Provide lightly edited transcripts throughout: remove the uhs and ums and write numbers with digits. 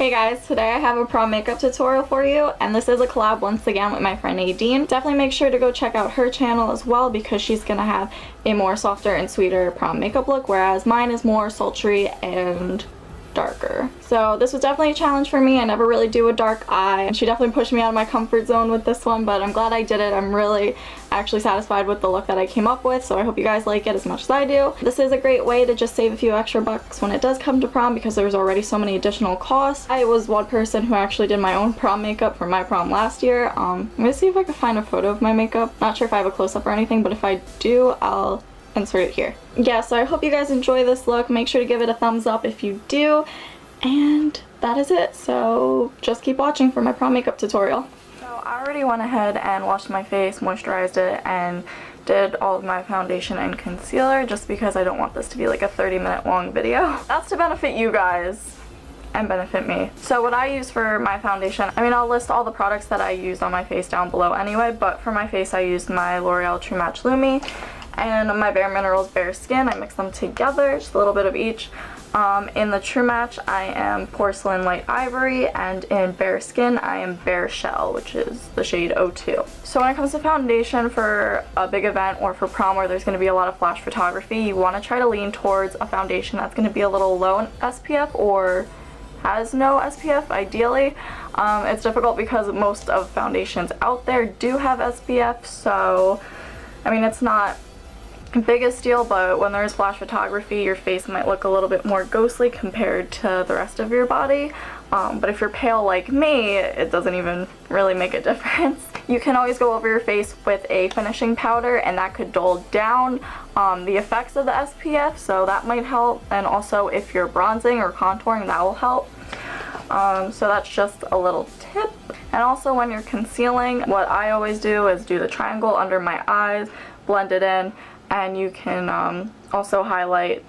Hey guys, today I have a prom makeup tutorial for you, and this is a collab once again with my friend Neidyn. Definitely make sure to go check out her channel as well because she's gonna have a more softer and sweeter prom makeup look, whereas mine is more sultry and darker. So this was definitely a challenge for me. I never really do a dark eye, and she definitely pushed me out of my comfort zone with this one, but I'm glad I did it. I'm really actually satisfied with the look that I came up with, so I hope you guys like it as much as I do. This is a great way to just save a few extra bucks when it does come to prom because there's already so many additional costs. I was one person who actually did my own prom makeup for my prom last year. I'm gonna see if I can find a photo of my makeup. Not sure if I have a close-up or anything, but if I do, I'll insert it here. Yeah, so I hope you guys enjoy this look. Make sure to give it a thumbs up if you do. And that is it, so just keep watching for my prom makeup tutorial. So I already went ahead and washed my face, moisturized it, and did all of my foundation and concealer just because I don't want this to be like a 30-minute long video. That's to benefit you guys and benefit me. So what I use for my foundation, I mean, I'll list all the products that I used on my face down below anyway, but for my face I used my L'Oreal True Match Lumi and my bareMinerals Bare Skin. I mixed them together, just a little bit of each. In the True Match, I am Porcelain Light Ivory, and in Bare Skin, I am Bare Shell, which is the shade 02. So when it comes to foundation for a big event or for prom where there's going to be a lot of flash photography, you want to try to lean towards a foundation that's going to be a little low in SPF or has no SPF, ideally. It's difficult because most of foundations out there do have SPF, so I mean, it's not biggest deal, but when there's flash photography your face might look a little bit more ghostly compared to the rest of your body, but if you're pale like me, it doesn't even really make a difference. You can always go over your face with a finishing powder and that could dull down the effects of the SPF, so that might help, and also if you're bronzing or contouring, that will help. So that's just a little tip. And also when you're concealing, what I always do is do the triangle under my eyes, blend it in, and you can also highlight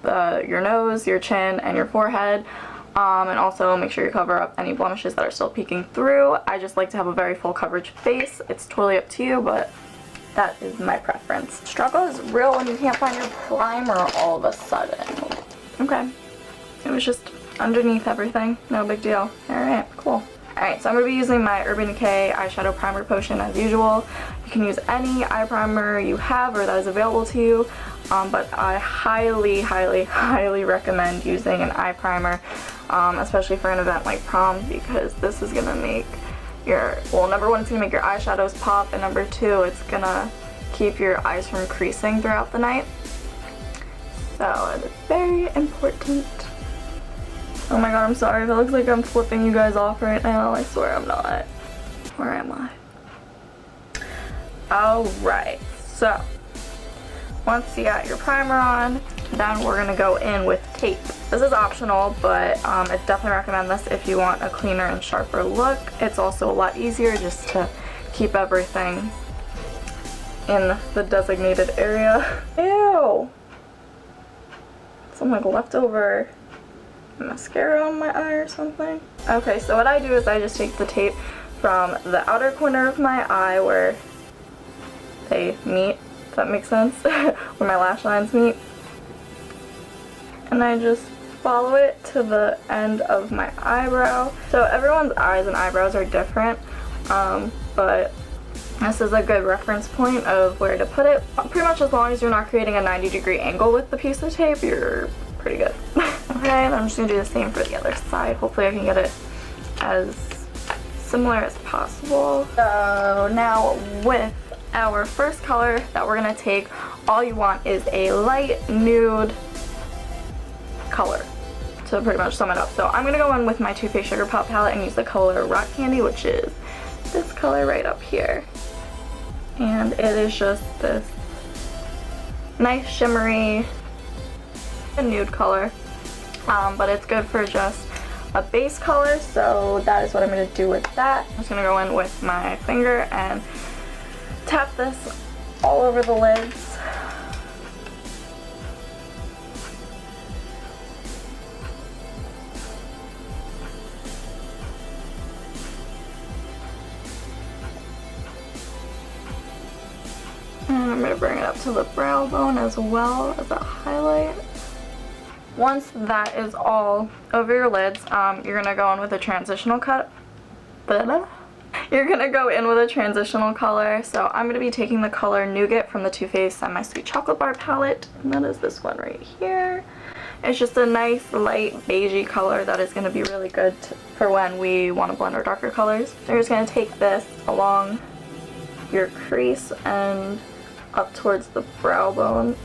your nose, your chin, and your forehead, and also make sure you cover up any blemishes that are still peeking through. I just like to have a very full coverage face. It's totally up to you, but that is my preference. Struggle is real when you can't find your primer all of a sudden. Okay, it was just underneath everything, no big deal. Alright, cool. Alright, so I'm going to be using my Urban Decay eyeshadow primer potion as usual. You can use any eye primer you have or that is available to you, but I highly recommend using an eye primer, especially for an event like prom, because this is going to make your, well, number one, it's going to make your eyeshadows pop, and number two, it's going to keep your eyes from creasing throughout the night. So it is very important. Oh my god, I'm sorry if it looks like I'm flipping you guys off right now. I swear I'm not. Where am I? Alright, so once you got your primer on, then we're gonna go in with tape. This is optional, but I definitely recommend this if you want a cleaner and sharper look. It's also a lot easier just to keep everything in the designated area. Ew! Some like leftover mascara on my eye or something. Okay, so what I do is I just take the tape from the outer corner of my eye where they meet, if that makes sense, where my lash lines meet, and I just follow it to the end of my eyebrow. So everyone's eyes and eyebrows are different, but this is a good reference point of where to put it. Pretty much as long as you're not creating a 90-degree angle with the piece of tape, you're pretty good. Okay, and I'm just going to do the same for the other side. Hopefully I can get it as similar as possible. So now with our first color that we're going to take, all you want is a light nude color to pretty much sum it up. So I'm going to go in with my Too Faced Sugar Pop palette and use the color Rock Candy, which is this color right up here. And it is just this nice shimmery nude color, but it's good for just a base color, so that is what I'm going to do with that. I'm just going to go in with my finger and tap this all over the lids. And I'm going to bring it up to the brow bone as well as a highlight. Once that is all over your lids, you're gonna go in with a transitional cut. You're gonna go in with a transitional color. So I'm gonna be taking the color Nougat from the Too Faced Semi-Sweet Chocolate Bar palette, and that is this one right here. It's just a nice light beigey color that is going to be really good for when we want to blend our darker colors. You're just going to take this along your crease and up towards the brow bone.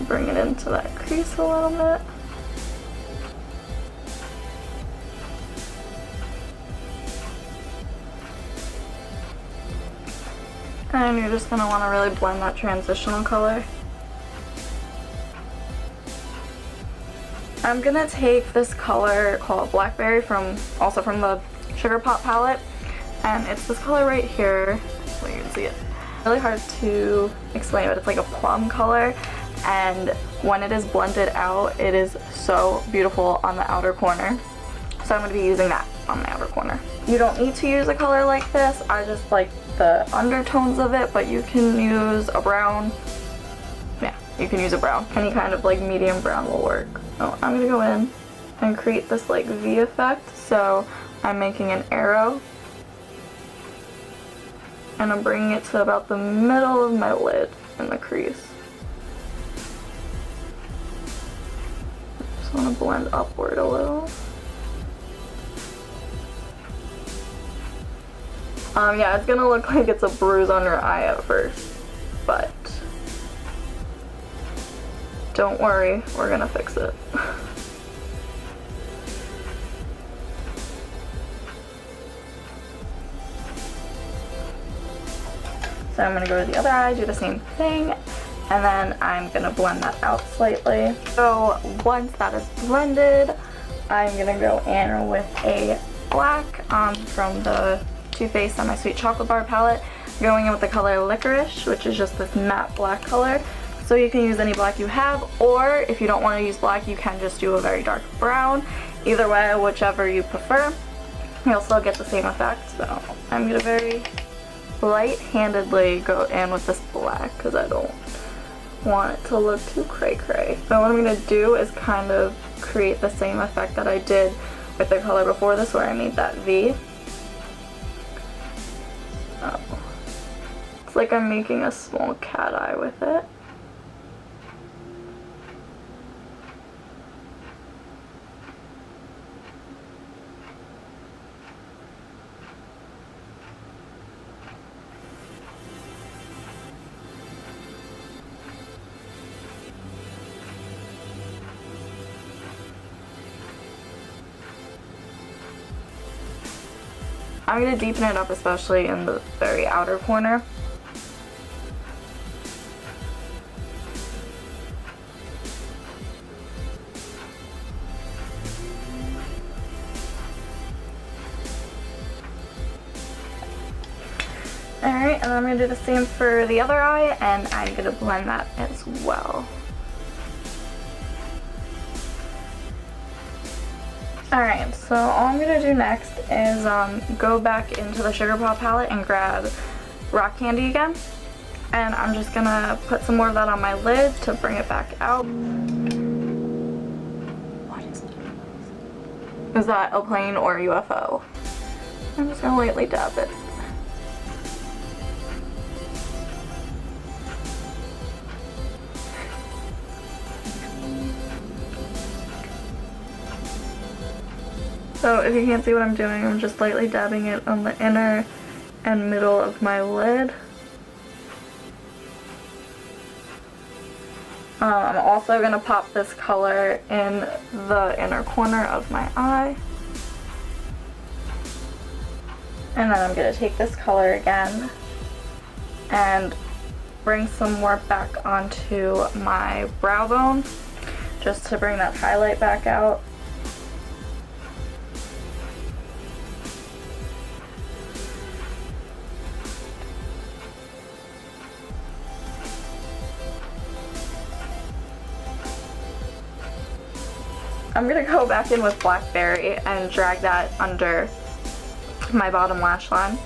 Bring it into that crease a little bit. And you're just going to want to really blend that transitional color. I'm going to take this color called Blackberry also from the Sugar Pop palette. And it's this color right here. So you can see it. Really hard to explain, but it's like a plum color. And when it is blended out, it is so beautiful on the outer corner. So I'm going to be using that on the outer corner. You don't need to use a color like this. I just like the undertones of it, but you can use a brown. Yeah, you can use a brown. Any kind of like medium brown will work. Oh, I'm gonna go in and create this like V effect. So I'm making an arrow and I'm bringing it to about the middle of my lid in the crease. Just want to blend upward a little. Yeah, it's gonna look like it's a bruise on your eye at first, but don't worry, we're gonna fix it. So I'm gonna go to the other eye, do the same thing, and then I'm gonna blend that out slightly. So once that is blended, I'm gonna go in with a black from the Too Faced Semi-Sweet Chocolate Bar palette, going in with the color Licorice, which is just this matte black color. So you can use any black you have, or if you don't want to use black, you can just do a very dark brown. Either way, whichever you prefer, you'll still get the same effect. So I'm going to very light-handedly go in with this black because I don't want it to look too cray-cray. So what I'm going to do is kind of create the same effect that I did with the color before this, where I made that V. It's like I'm making a small cat eye with it. I'm going to deepen it up, especially in the very outer corner. Alright, and then I'm going to do the same for the other eye, and I'm going to blend that as well. Alright, so all I'm going to do next is go back into the Sugar Pop palette and grab Rock Candy again. And I'm just going to put some more of that on my lid to bring it back out. What is it? Is that a plane or a UFO? I'm just going to lightly dab it. So if you can't see what I'm doing, I'm just lightly dabbing it on the inner and middle of my lid. I'm also going to pop this color in the inner corner of my eye. And then I'm going to take this color again and bring some more back onto my brow bone, just to bring that highlight back out. I'm going to go back in with Blackberry and drag that under my bottom lash line.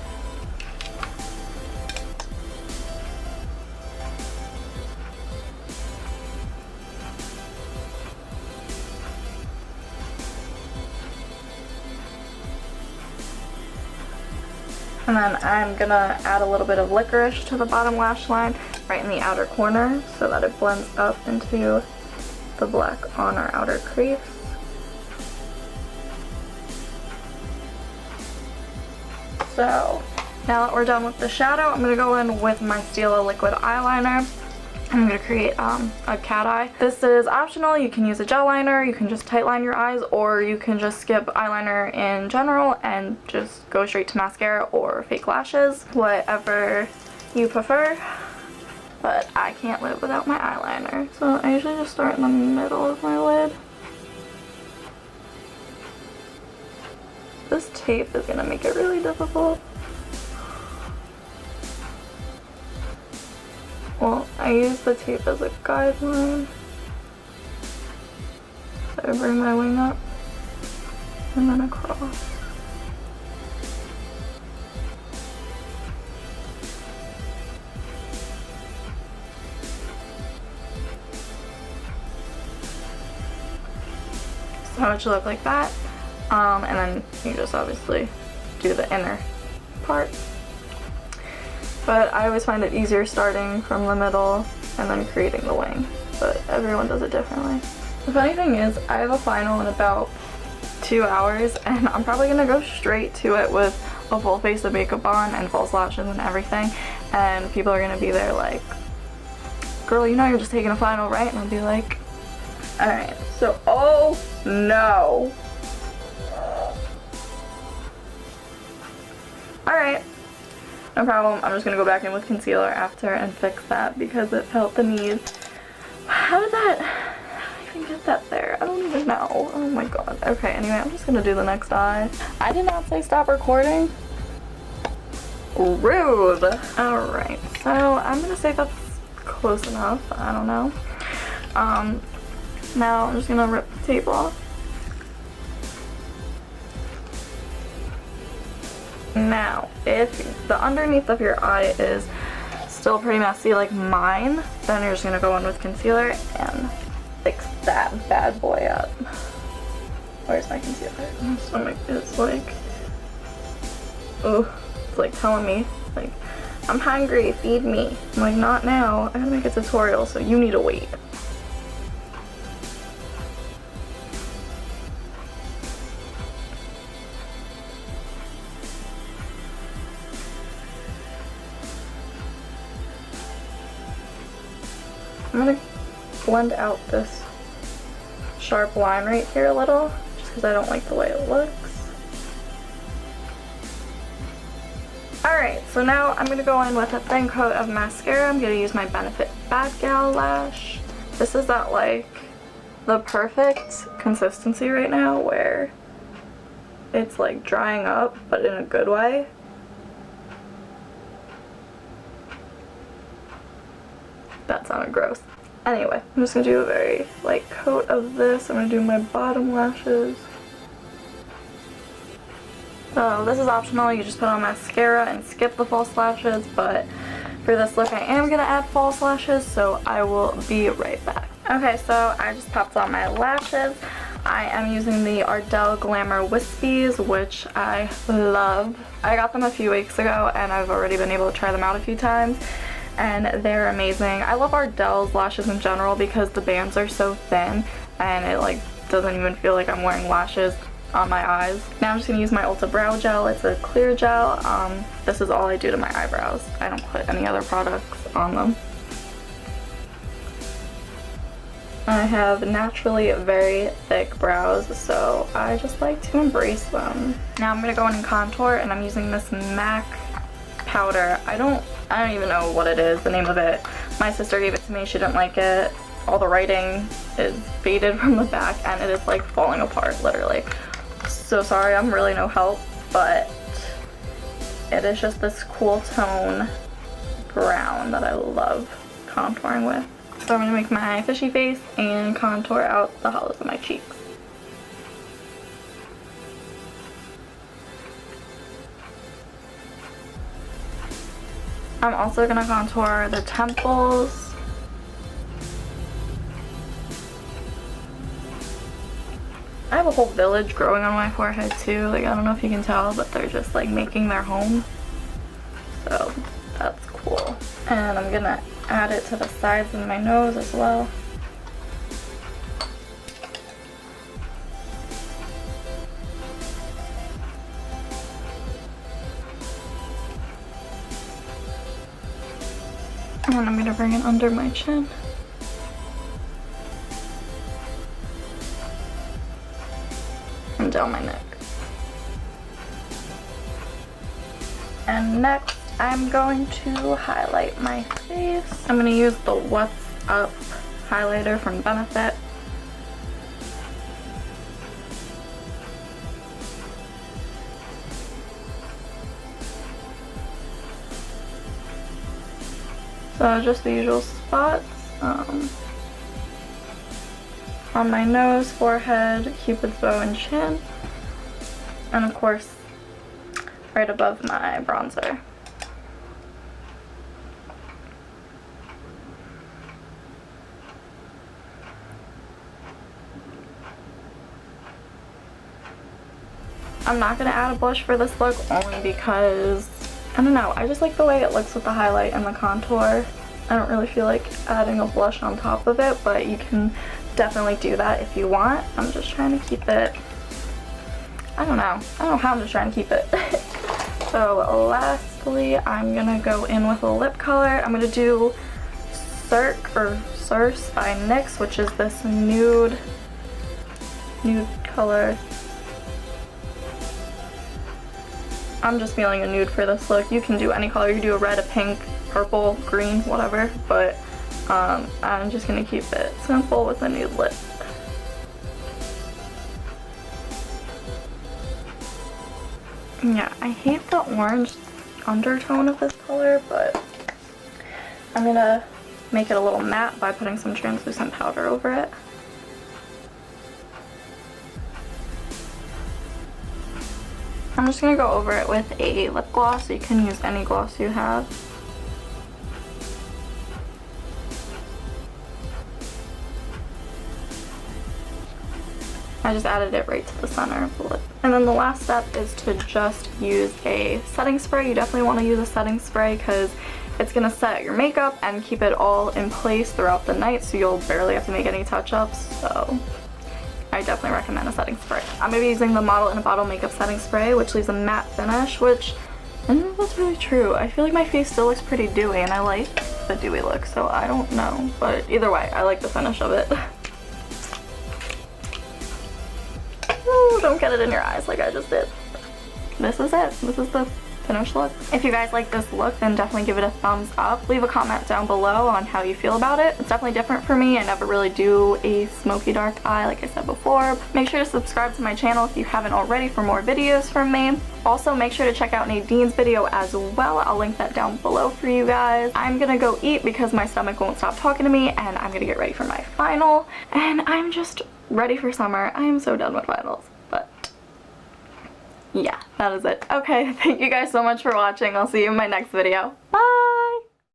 And then I'm gonna add a little bit of licorice to the bottom lash line right in the outer corner so that it blends up into the black on our outer crease. So now that we're done with the shadow, I'm gonna go in with my Stila liquid eyeliner. I'm going to create a cat eye. This is optional. You can use a gel liner, you can just tightline your eyes, or you can just skip eyeliner in general and just go straight to mascara or fake lashes, whatever you prefer. But I can't live without my eyeliner. So I usually just start in the middle of my lid. This tape is going to make it really difficult. Well, I use the tape as a guideline. So I bring my wing up and then across. So it should look like that. And then you just obviously do the inner part. But I always find it easier starting from the middle and then creating the wing. But everyone does it differently. The funny thing is, I have a final in about 2 hours and I'm probably gonna go straight to it with a full face of makeup on and false lashes and everything. And people are gonna be there like, girl, you know you're just taking a final, right? And I'll be like, alright, so, oh no. Alright. No problem. I'm just gonna go back in with concealer after and fix that because it felt the need. How did that even get that there? I don't even know. Oh my god. Okay, anyway, I'm just gonna do the next eye. I did not say stop recording. Rude. Alright, so I'm gonna say that's close enough. I don't know. Now I'm just gonna rip the tape off. Now, if the underneath of your eye is still pretty messy like mine, then you're just going to go in with concealer and fix that bad boy up. Where's my concealer? My stomach is like, oh, it's like telling me, like, I'm hungry, feed me. I'm like, not now. I gotta make a tutorial, so you need to wait. I'm gonna blend out this sharp line right here a little, just because I don't like the way it looks. Alright, so now I'm gonna go in with a thin coat of mascara. I'm gonna use my BADgal lash. This is at like the perfect consistency right now where it's like drying up, but in a good way. That sounded gross. Anyway, I'm just gonna do a very light coat of this. I'm gonna do my bottom lashes. So this is optional. You just put on mascara and skip the false lashes, but for this look I am gonna add false lashes, so I will be right back. Okay, so I just popped on my lashes. I am using the Ardell Glamour Whispies, which I love. I got them a few weeks ago and I've already been able to try them out a few times. And they're amazing. I love Ardell's lashes in general because the bands are so thin and it like doesn't even feel like I'm wearing lashes on my eyes. Now I'm just gonna use my Ulta Brow Gel. It's a clear gel. This is all I do to my eyebrows. I don't put any other products on them. I have naturally very thick brows, so I just like to embrace them. Now I'm gonna go in and contour, and I'm using this MAC powder. I don't even know what it is, the name of it. My sister gave it to me, she didn't like it. All the writing is faded from the back and it is like falling apart, literally. So sorry, I'm really no help, but it is just this cool tone brown that I love contouring with. So I'm gonna make my fishy face and contour out the hollows of my cheeks. I'm also gonna contour the temples. I have a whole village growing on my forehead too. Like, I don't know if you can tell, but they're just like making their home. So that's cool. And I'm gonna add it to the sides of my nose as well. And I'm gonna bring it under my chin. And down my neck. And next, I'm going to highlight my face. I'm gonna use the What's Up highlighter from Benefit. So just the usual spots on my nose, forehead, cupid's bow, and chin. And of course, right above my bronzer. I'm not going to add a blush for this look only because, I don't know, I just like the way it looks with the highlight and the contour. I don't really feel like adding a blush on top of it, but you can definitely do that if you want. I'm just trying to keep it, I don't know how I'm just trying to keep it. So lastly, I'm going to go in with a lip color. I'm going to do Circe by NYX, which is this nude color. I'm just feeling a nude for this look. You can do any color. You can do a red, a pink, purple, green, whatever. But I'm just going to keep it simple with a nude lip. Yeah, I hate the orange undertone of this color, but I'm going to make it a little matte by putting some translucent powder over it. I'm just going to go over it with a lip gloss, so you can use any gloss you have. I just added it right to the center of the lip. And then the last step is to just use a setting spray. You definitely want to use a setting spray because it's going to set your makeup and keep it all in place throughout the night, so you'll barely have to make any touch-ups. So I definitely recommend a setting spray. I'm going to be using the Model in a Bottle Makeup Setting Spray, which leaves a matte finish, which, I don't know if that's really true. I feel like my face still looks pretty dewy, and I like the dewy look, so I don't know. But either way, I like the finish of it. Ooh, don't get it in your eyes like I just did. This is it. This is the finished look. If you guys like this look, then definitely give it a thumbs up. Leave a comment down below on how you feel about it. It's definitely different for me. I never really do a smoky dark eye like I said before. Make sure to subscribe to my channel if you haven't already for more videos from me. Also, make sure to check out Neidyn's video as well. I'll link that down below for you guys. I'm gonna go eat because my stomach won't stop talking to me, and I'm gonna get ready for my final. And I'm just ready for summer. I am so done with finals. But yeah, that is it. Okay, thank you guys so much for watching. I'll see you in my next video. Bye!